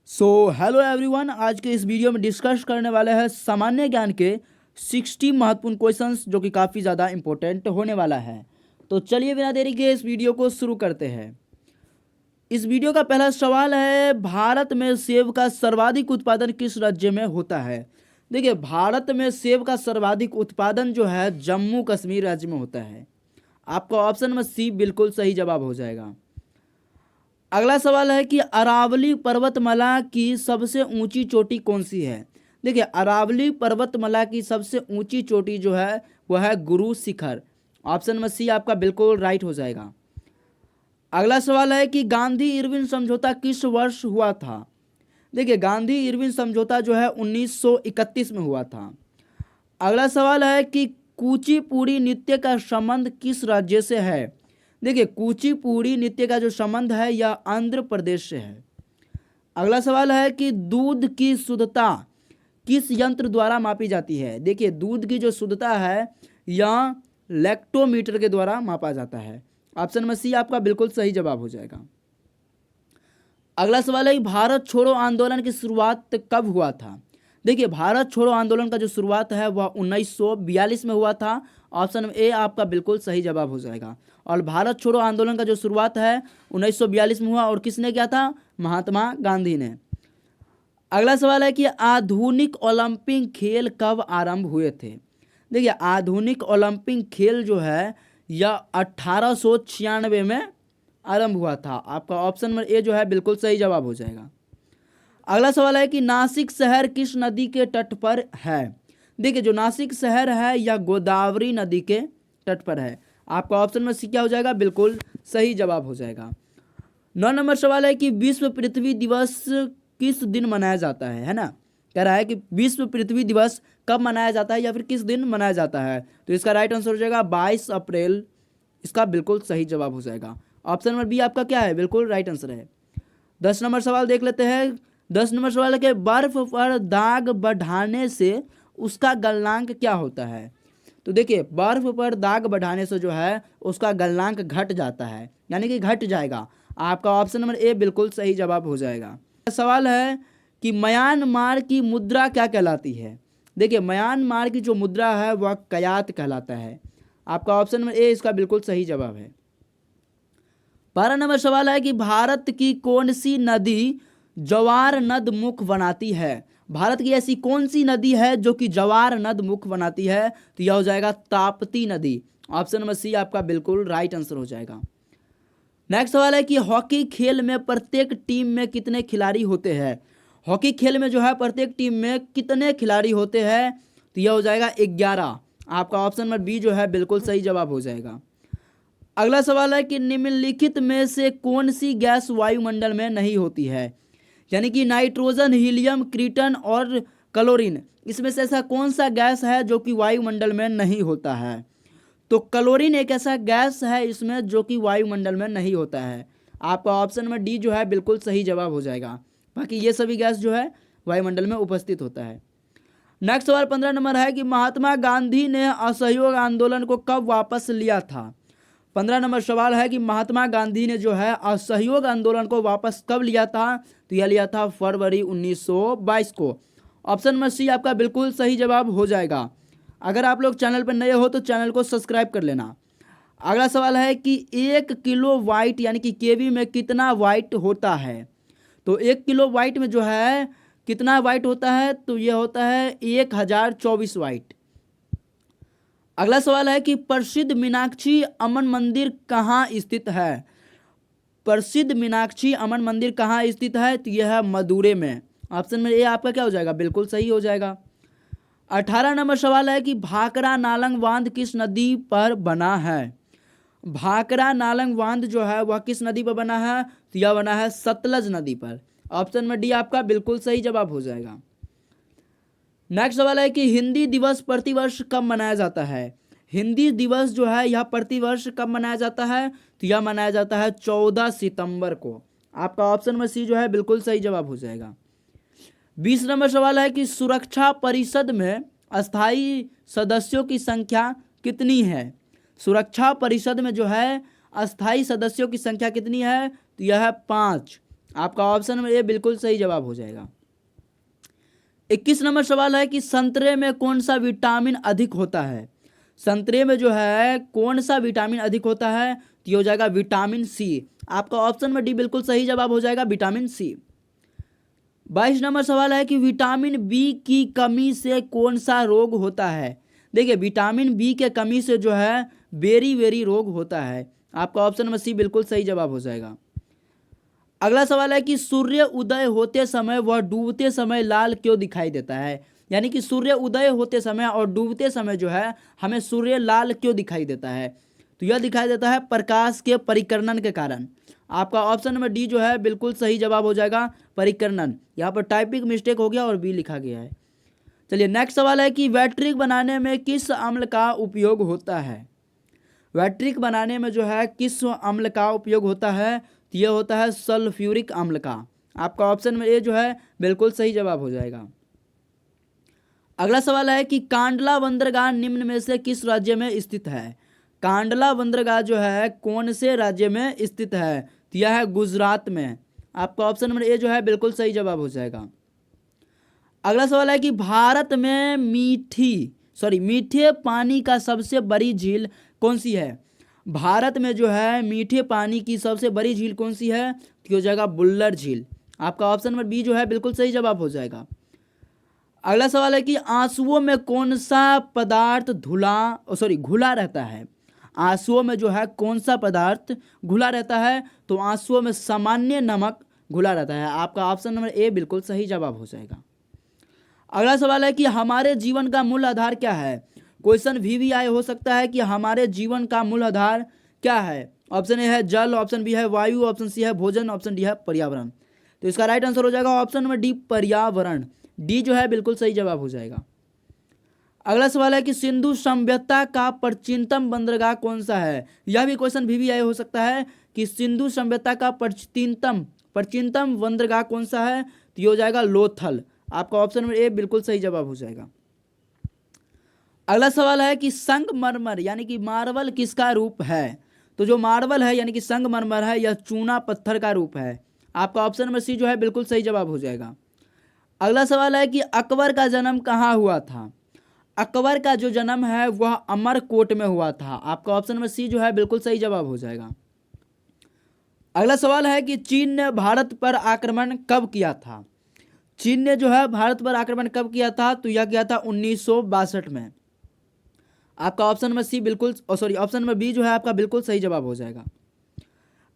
Hello everyone, आज के इस वीडियो में डिस्कस करने वाले हैं सामान्य ज्ञान के 60 महत्वपूर्ण क्वेश्चंस जो कि काफ़ी ज़्यादा इंपॉर्टेंट होने वाला है। तो चलिए बिना देरी के इस वीडियो को शुरू करते हैं। इस वीडियो का पहला सवाल है, भारत में सेब का सर्वाधिक उत्पादन किस राज्य में होता है। देखिए, भारत में सेब का सर्वाधिक उत्पादन जो है जम्मू कश्मीर राज्य में होता है। आपका ऑप्शन में सी बिल्कुल सही जवाब हो जाएगा। अगला सवाल है कि अरावली पर्वतमाला की सबसे ऊंची चोटी कौन सी है। देखिए, अरावली पर्वतमाला की सबसे ऊंची चोटी जो है वह है गुरु शिखर। ऑप्शन में सी आपका बिल्कुल राइट हो जाएगा। अगला सवाल है कि गांधी इरविन समझौता किस वर्ष हुआ था। देखिए, गांधी इरविन समझौता जो है 1931 में हुआ था। अगला सवाल है कि कुचिपुड़ी नृत्य का संबंध किस राज्य से है। देखिए, कुचिपुड़ी नृत्य का जो संबंध है यह आंध्र प्रदेश से है। अगला सवाल है कि दूध की शुद्धता किस यंत्र द्वारा मापी जाती है। देखिए, दूध की जो शुद्धता है यह लैक्टोमीटर के द्वारा मापा जाता है। ऑप्शन में सी आपका बिल्कुल सही जवाब हो जाएगा। अगला सवाल है कि भारत छोड़ो आंदोलन की शुरुआत कब हुआ था। देखिए, भारत छोड़ो आंदोलन का जो शुरुआत है वह 1942 में हुआ था। ऑप्शन ए आपका बिल्कुल सही जवाब हो जाएगा। और भारत छोड़ो आंदोलन का जो शुरुआत है 1942 में हुआ और किसने किया था, महात्मा गांधी ने। अगला सवाल है कि आधुनिक ओलंपिक खेल कब आरंभ हुए थे। देखिए, आधुनिक ओलंपिक खेल जो है यह 1896 में आरंभ हुआ था। आपका ऑप्शन नंबर ए जो है बिल्कुल सही जवाब हो जाएगा। अगला सवाल है कि नासिक शहर किस नदी के तट पर है। देखिए, जो नासिक शहर है यह गोदावरी नदी के तट पर है। आपका ऑप्शन में सी क्या हो जाएगा, बिल्कुल सही जवाब हो जाएगा। 9 नंबर सवाल है कि विश्व पृथ्वी दिवस किस दिन मनाया जाता है ना। कह रहा है कि विश्व पृथ्वी दिवस कब मनाया जाता है या फिर किस दिन मनाया जाता है। तो इसका राइट आंसर हो जाएगा 22 अप्रैल। इसका बिल्कुल सही जवाब हो जाएगा। ऑप्शन नंबर बी आपका क्या है, बिल्कुल राइट आंसर है। 10 नंबर सवाल देख लेते हैं। 10 नंबर सवाल है कि बर्फ पर दाग बढ़ाने से उसका गलनांक क्या होता है। तो देखिए, बर्फ पर दाग बढ़ाने से जो है उसका गलनांक घट जाता है, यानी कि घट जाएगा। आपका ऑप्शन नंबर ए बिल्कुल सही जवाब हो जाएगा। सवाल है कि म्यांमार की मुद्रा क्या कहलाती है। देखिए, म्यांमार की जो मुद्रा है वह कयात कहलाता है। आपका ऑप्शन नंबर ए इसका बिल्कुल सही जवाब है। 12 नंबर सवाल है कि भारत की कौन सी नदी जवार नद मुख बनाती है। भारत की ऐसी कौन सी नदी है जो कि जवार नद मुख बनाती है। तो यह हो जाएगा ताप्ती नदी। ऑप्शन नंबर सी आपका बिल्कुल राइट आंसर हो जाएगा। नेक्स्ट सवाल है कि हॉकी खेल में प्रत्येक टीम में कितने खिलाड़ी होते हैं। हॉकी खेल में जो है प्रत्येक टीम में कितने खिलाड़ी होते हैं। तो यह हो जाएगा 11। आपका ऑप्शन नंबर बी जो है बिल्कुल सही जवाब हो जाएगा। अगला सवाल है कि निम्नलिखित में से कौन सी गैस वायुमंडल में नहीं होती है। यानी कि नाइट्रोजन, हीलियम, क्रिटन और क्लोरीन, इसमें से ऐसा कौन सा गैस है जो कि वायुमंडल में नहीं होता है। तो क्लोरीन एक ऐसा गैस है इसमें जो कि वायुमंडल में नहीं होता है। आपका ऑप्शन नंबर डी जो है बिल्कुल सही जवाब हो जाएगा। बाकी ये सभी गैस जो है वायुमंडल में उपस्थित होता है। नेक्स्ट सवाल 15 नंबर है कि महात्मा गांधी ने असहयोग आंदोलन को कब वापस लिया था। 15 नंबर सवाल है कि महात्मा गांधी ने जो है असहयोग आंदोलन को वापस कब लिया था। तो यह लिया था फरवरी 1922 को। ऑप्शन नंबर सी आपका बिल्कुल सही जवाब हो जाएगा। अगर आप लोग चैनल पर नए हो तो चैनल को सब्सक्राइब कर लेना। अगला सवाल है कि 1 किलो वाइट यानी कि केवी में कितना वाइट होता है। तो 1 किलो वाइट में जो है कितना वाइट होता है, तो यह होता है 1024 वाइट। अगला सवाल है कि प्रसिद्ध मीनाक्षी अमन मंदिर कहाँ स्थित है। प्रसिद्ध मीनाक्षी अमन मंदिर कहाँ स्थित है, तो यह है मदुरै में। ऑप्शन में ए आपका क्या हो जाएगा, बिल्कुल सही हो जाएगा। 18 नंबर सवाल है कि भाखड़ा नालंग बांध किस नदी पर बना है। भाखड़ा नालंग बांध जो है वह किस नदी पर बना है, तो यह बना है सतलज नदी पर। ऑप्शन में डी आपका बिल्कुल सही जवाब हो जाएगा। नेक्स्ट सवाल है कि हिंदी दिवस प्रतिवर्ष कब मनाया जाता है। हिंदी दिवस जो है यह प्रतिवर्ष कब मनाया जाता है, तो यह मनाया जाता है 14 सितंबर को। आपका ऑप्शन में सी जो है बिल्कुल सही जवाब हो जाएगा। 20 नंबर सवाल है कि सुरक्षा परिषद में अस्थायी सदस्यों की संख्या कितनी है। सुरक्षा परिषद में जो है अस्थायी सदस्यों की संख्या कितनी है, तो यह है 5। आपका ऑप्शन नंबर ए बिल्कुल सही जवाब हो जाएगा। 21 नंबर सवाल है कि संतरे में कौन सा विटामिन अधिक होता है। संतरे में जो है कौन सा विटामिन अधिक होता है, तो ये हो जाएगा विटामिन सी। आपका ऑप्शन में डी बिल्कुल सही जवाब हो जाएगा, विटामिन सी। 22 नंबर सवाल है कि विटामिन बी की कमी से कौन सा रोग होता है। देखिए विटामिन बी के कमी से जो है बेरी रोग होता है। आपका ऑप्शन नंबर सी बिल्कुल सही जवाब हो जाएगा। अगला सवाल है कि सूर्य उदय होते समय वह डूबते समय लाल क्यों दिखाई देता है। यानी कि सूर्य उदय होते समय और डूबते समय जो है हमें सूर्य लाल क्यों दिखाई देता है, तो यह दिखाई देता है प्रकाश के परिकर्णन के कारण। आपका ऑप्शन नंबर डी जो है बिल्कुल सही जवाब हो जाएगा, परिकर्णन। यहाँ पर टाइपिंग मिस्टेक हो गया और बी लिखा गया है। चलिए नेक्स्ट सवाल है कि वैट्रिक बनाने में किस अम्ल का उपयोग होता है। वैट्रिक बनाने में जो है किस अम्ल का उपयोग होता है, तो यह होता है सल्फ्यूरिक अम्ल का। आपका ऑप्शन में ए जो है बिल्कुल सही जवाब हो जाएगा। अगला सवाल है कि कांडला बंदरगाह निम्न में से किस राज्य में स्थित है। कांडला बंदरगाह जो है कौन से राज्य में स्थित है, तो यह है गुजरात में। आपका ऑप्शन नंबर ए जो है बिल्कुल सही जवाब हो जाएगा। अगला सवाल है कि भारत में मीठे पानी का सबसे बड़ी झील कौन सी है। भारत में जो है मीठे पानी की सबसे बड़ी झील कौन सी है, तो हो जाएगा बुल्लर झील। आपका ऑप्शन नंबर बी जो है बिल्कुल सही जवाब हो जाएगा। अगला सवाल है कि आंसुओं में कौन सा पदार्थ घुला रहता है। आंसुओं में जो है कौन सा पदार्थ घुला रहता है, तो आंसुओं में सामान्य नमक घुला रहता है। आपका ऑप्शन नंबर ए बिल्कुल सही जवाब हो जाएगा। अगला सवाल है कि हमारे जीवन का मूल आधार क्या है। क्वेश्चन VVI हो सकता है कि हमारे जीवन का मूल आधार क्या है। ऑप्शन ए है जल, ऑप्शन बी है वायु, ऑप्शन सी है भोजन, ऑप्शन डी है पर्यावरण। तो इसका राइट आंसर हो जाएगा ऑप्शन नंबर डी, पर्यावरण। डी जो है बिल्कुल सही जवाब हो जाएगा। अगला सवाल है कि सिंधु सभ्यता का प्राचीनतम बंदरगाह कौन सा है। यह भी क्वेश्चन VVI हो सकता है कि सिंधु सभ्यता का प्राचीनतम बंदरगाह कौन सा है, तो ये हो जाएगा लोथल। आपका ऑप्शन नंबर ए बिल्कुल सही जवाब हो जाएगा। अगला सवाल है कि संगमरमर यानी कि मार्बल किसका रूप है। तो जो मार्बल है यानी कि संगमरमर है, यह चूना पत्थर का रूप है। आपका ऑप्शन नंबर सी जो है बिल्कुल सही जवाब हो जाएगा। अगला सवाल है कि अकबर का जन्म कहाँ हुआ था। अकबर का जो जन्म है वह अमरकोट में हुआ था। आपका ऑप्शन नंबर सी जो है बिल्कुल सही जवाब हो जाएगा। अगला सवाल है कि चीन ने भारत पर आक्रमण कब किया था। चीन ने जो है भारत पर आक्रमण कब किया था, तो यह किया था 1962 में। आपका ऑप्शन नंबर बी जो है आपका बिल्कुल सही जवाब हो जाएगा।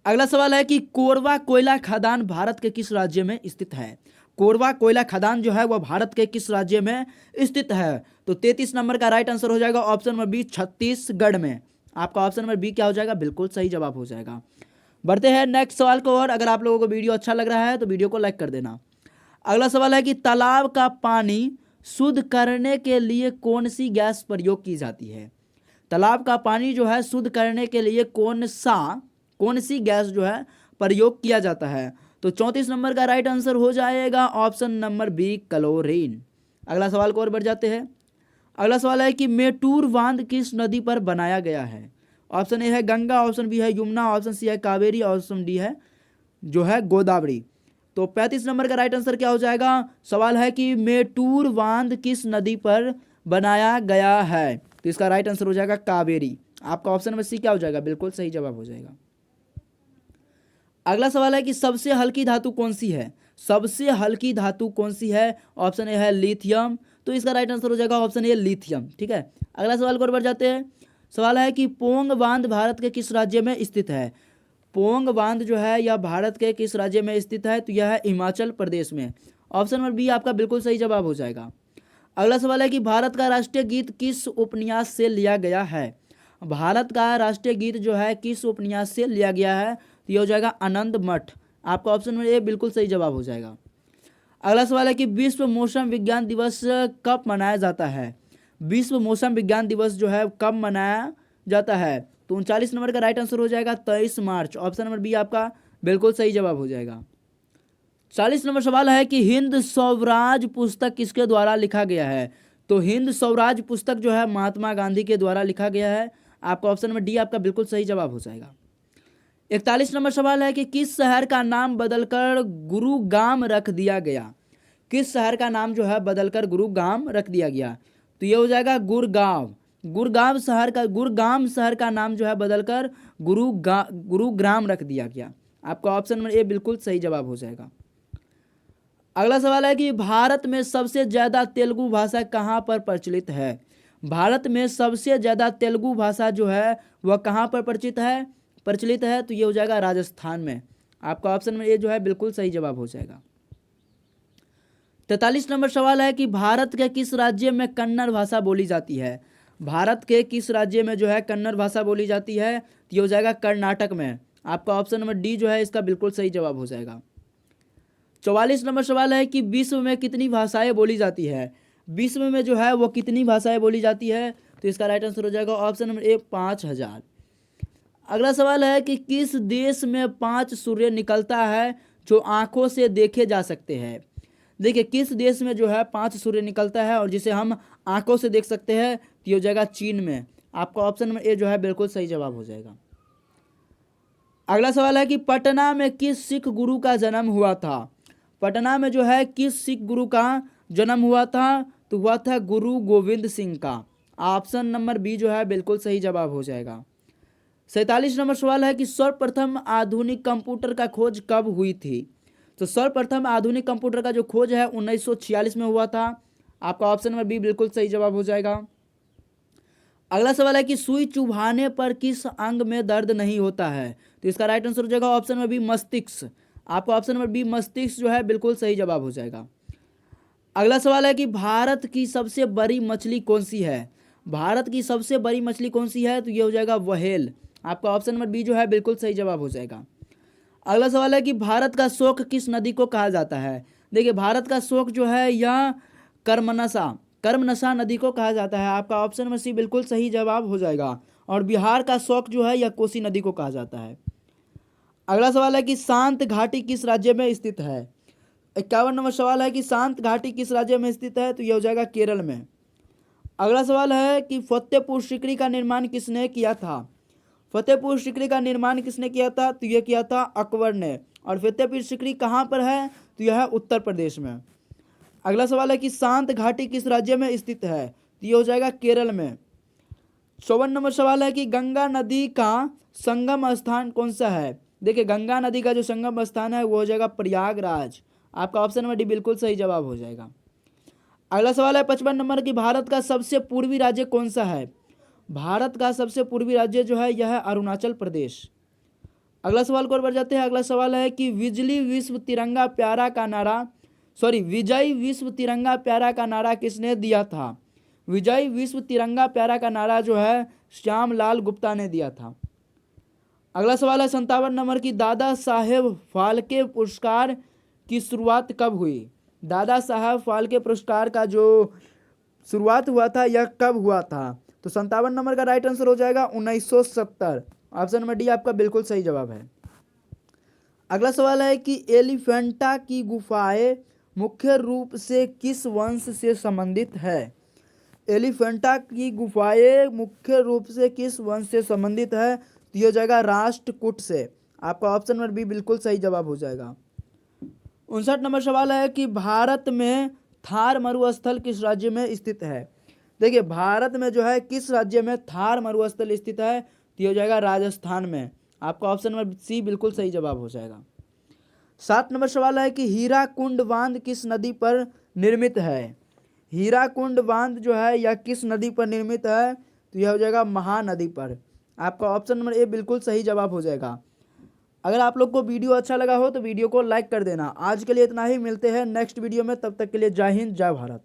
अगला सवाल है कि कोरबा कोयला खदान भारत के किस राज्य में स्थित है। कोरबा कोयला खदान जो है वह भारत के किस राज्य में स्थित है, तो 33 नंबर का राइट आंसर हो जाएगा ऑप्शन नंबर बी, छत्तीसगढ़ में। आपका ऑप्शन नंबर बी क्या हो जाएगा, बिल्कुल सही जवाब हो जाएगा। बढ़ते हैं नेक्स्ट सवाल को और अगर आप लोगों को वीडियो अच्छा लग रहा है तो वीडियो को लाइक कर देना। अगला सवाल है कि तालाब का पानी शुद्ध करने के लिए कौन सी गैस प्रयोग की जाती है। तालाब का पानी जो है शुद्ध करने के लिए कौन सी गैस जो है प्रयोग किया जाता है, तो 34 नंबर का राइट आंसर हो जाएगा ऑप्शन नंबर बी, क्लोरीन। अगला सवाल को और बढ़ जाते हैं। अगला सवाल है कि मेटूर बांध किस नदी पर बनाया गया है। ऑप्शन ए है गंगा, ऑप्शन बी है यमुना, ऑप्शन सी है कावेरी, ऑप्शन डी है जो है गोदावरी। तो 35 नंबर का राइट आंसर क्या हो जाएगा। सवाल है कि मेटूर बांध किस नदी पर बनाया गया है, तो इसका राइट आंसर हो जाएगा कावेरी। आपका ऑप्शन नंबर सी क्या हो जाएगा, बिल्कुल सही जवाब हो जाएगा। अगला सवाल है कि सबसे हल्की धातु कौन सी है। सबसे हल्की धातु कौन सी है, ऑप्शन ए है लिथियम, तो इसका राइट आंसर हो जाएगा ऑप्शन ए लिथियम। ठीक है, अगला सवाल को बढ़ जाते हैं। सवाल है कि पोंग बांध भारत के किस राज्य में स्थित है। पोंग बांध जो है यह भारत के किस राज्य में स्थित है, तो यह है हिमाचल प्रदेश में। ऑप्शन नंबर बी आपका बिल्कुल सही जवाब हो जाएगा। अगला सवाल है कि भारत का राष्ट्रीय गीत किस उपन्यास से लिया गया है। भारत का राष्ट्रीय गीत जो है किस उपन्यास से लिया गया है, तो यह हो जाएगा आनंद मठ। आपका ऑप्शन नंबर ए बिल्कुल सही जवाब हो जाएगा। अगला सवाल है कि विश्व मौसम विज्ञान दिवस कब मनाया जाता है। विश्व मौसम विज्ञान दिवस जो है कब मनाया जाता है, तो 39 नंबर का राइट आंसर हो जाएगा 23 मार्च। ऑप्शन नंबर बी आपका बिल्कुल सही जवाब हो जाएगा। 40 नंबर सवाल है कि हिंद स्वराज पुस्तक किसके द्वारा लिखा गया है। तो हिंद स्वराज पुस्तक जो है महात्मा गांधी के द्वारा लिखा गया है। आपका ऑप्शन नंबर डी आपका बिल्कुल सही जवाब हो जाएगा। 41 नंबर सवाल है कि किस शहर का नाम बदलकर गुरुग्राम रख दिया गया। किस शहर का नाम जो है बदलकर गुरुग्राम रख दिया गया। तो ये हो जाएगा गुड़गांव। गुड़गांव शहर का नाम जो है बदलकर गुरुग्राम रख दिया गया। आपका ऑप्शन नंबर ए बिल्कुल सही जवाब हो जाएगा। अगला सवाल है कि भारत में सबसे ज्यादा तेलुगु भाषा कहाँ पर प्रचलित है। भारत में सबसे ज्यादा तेलुगु भाषा जो है वह कहाँ पर प्रचलित है। तो ये हो जाएगा राजस्थान में। आपका ऑप्शन नंबर ए जो है बिल्कुल सही जवाब हो जाएगा। 43 नंबर सवाल है कि भारत के किस राज्य में कन्नड़ भाषा बोली जाती है। भारत के किस राज्य में जो है कन्नड़ भाषा बोली जाती है। तो ये हो जाएगा कर्नाटक में। आपका ऑप्शन नंबर डी जो है इसका बिल्कुल सही जवाब हो जाएगा। 44 नंबर सवाल है कि विश्व में कितनी भाषाएं बोली जाती है। विश्व में जो है वो कितनी भाषाएं बोली जाती है। तो इसका राइट आंसर हो जाएगा ऑप्शन नंबर ए 5000। अगला सवाल है कि किस देश में 5 सूर्य निकलता है जो आंखों से देखे जा सकते हैं। देखिए किस देश में जो है 5 सूर्य निकलता है और जिसे हम आंखों से देख सकते हैं। तो ये हो जाएगा चीन में। आपका ऑप्शन नंबर ए जो है बिल्कुल सही जवाब हो जाएगा। अगला सवाल है कि पटना में किस सिख गुरु का जन्म हुआ था। पटना में जो है किस सिख गुरु का जन्म हुआ था। तो हुआ था गुरु गोविंद सिंह का। ऑप्शन नंबर बी जो है बिल्कुल सही जवाब हो जाएगा। 47 नंबर सवाल है कि सर्वप्रथम आधुनिक कंप्यूटर का खोज कब हुई थी। तो सर्वप्रथम आधुनिक कंप्यूटर का जो खोज है 1946 में हुआ था। आपका ऑप्शन नंबर बी बिल्कुल सही जवाब हो जाएगा। अगला सवाल है कि सुई चुभाने पर किस अंग में दर्द नहीं होता है। तो इसका राइट आंसर हो जाएगा ऑप्शन नंबर बी मस्तिष्क। आपका ऑप्शन नंबर बी मस्तिष्क जो है बिल्कुल सही जवाब हो जाएगा। अगला सवाल है कि भारत की सबसे बड़ी मछली कौन सी है। भारत की सबसे बड़ी मछली कौन सी है। तो ये हो जाएगा व्हेल। आपका ऑप्शन नंबर बी जो है बिल्कुल सही जवाब हो जाएगा। अगला सवाल है कि भारत का शोक किस नदी को कहा जाता है। देखिए भारत का शोक जो है यह कर्मनसा नदी को कहा जाता है। आपका ऑप्शन नंबर सी बिल्कुल सही जवाब हो जाएगा। और बिहार का शोक जो है यह कोसी नदी को कहा जाता है। अगला सवाल है कि शांत घाटी किस राज्य में स्थित है। 51 नंबर सवाल है कि शांत घाटी किस राज्य में स्थित है। तो यह हो जाएगा केरल में। अगला सवाल है कि फतेहपुर सीकरी का निर्माण किसने किया था। फतेहपुर सीकरी का निर्माण किसने किया था। तो यह किया था अकबर ने। और फतेहपुर सीकरी कहाँ पर है। तो यह है उत्तर प्रदेश में। अगला सवाल है कि शांत घाटी किस राज्य में स्थित है। तो यह हो जाएगा केरल में। 54 नंबर सवाल है कि गंगा नदी का संगम स्थान कौन सा है। देखिए गंगा नदी का जो संगम स्थान है वो हो जाएगा प्रयागराज। आपका ऑप्शन नंबर डी बिल्कुल सही जवाब हो जाएगा। अगला सवाल है 55 नंबर की भारत का सबसे पूर्वी राज्य कौन सा है। भारत का सबसे पूर्वी राज्य जो है यह है अरुणाचल प्रदेश। अगला सवाल को और बढ़ जाते हैं। अगला सवाल है कि विजय विश्व तिरंगा प्यारा का नारा किसने दिया था। विजय विश्व तिरंगा प्यारा का नारा जो है श्यामलाल गुप्ता ने दिया था। अगला सवाल है 57 नंबर की दादा साहेब फाल्के पुरस्कार की शुरुआत कब हुई। दादा साहब फाल्के पुरस्कार का जो शुरुआत हुआ था यह कब हुआ था। तो 57 नंबर का राइट आंसर हो जाएगा 1970। ऑप्शन नंबर डी आपका बिल्कुल सही जवाब है। अगला सवाल है कि एलिफेंटा की गुफाएं मुख्य रूप से किस वंश से संबंधित है। एलिफेंटा की गुफाएं मुख्य रूप से किस वंश से संबंधित है। तो ये हो जाएगा राष्ट्रकूट से। आपका ऑप्शन नंबर बी बिल्कुल सही जवाब हो जाएगा। 59 नंबर सवाल है कि भारत में थार मरुस्थल किस राज्य में स्थित है। देखिए भारत में जो है किस राज्य में थार मरुस्थल स्थित है। तो ये हो जाएगा राजस्थान में। आपका ऑप्शन नंबर सी बिल्कुल सही जवाब हो जाएगा। 7 नंबर सवाल है कि हीराकुंड बांध किस नदी पर निर्मित है। हीराकुंड बांध जो है यह किस नदी पर निर्मित है। तो यह हो जाएगा महानदी पर। आपका ऑप्शन नंबर ए बिल्कुल सही जवाब हो जाएगा। अगर आप लोग को वीडियो अच्छा लगा हो तो वीडियो को लाइक कर देना। आज के लिए इतना ही, मिलते हैं नेक्स्ट वीडियो में, तब तक के लिए जय हिंद जय भारत।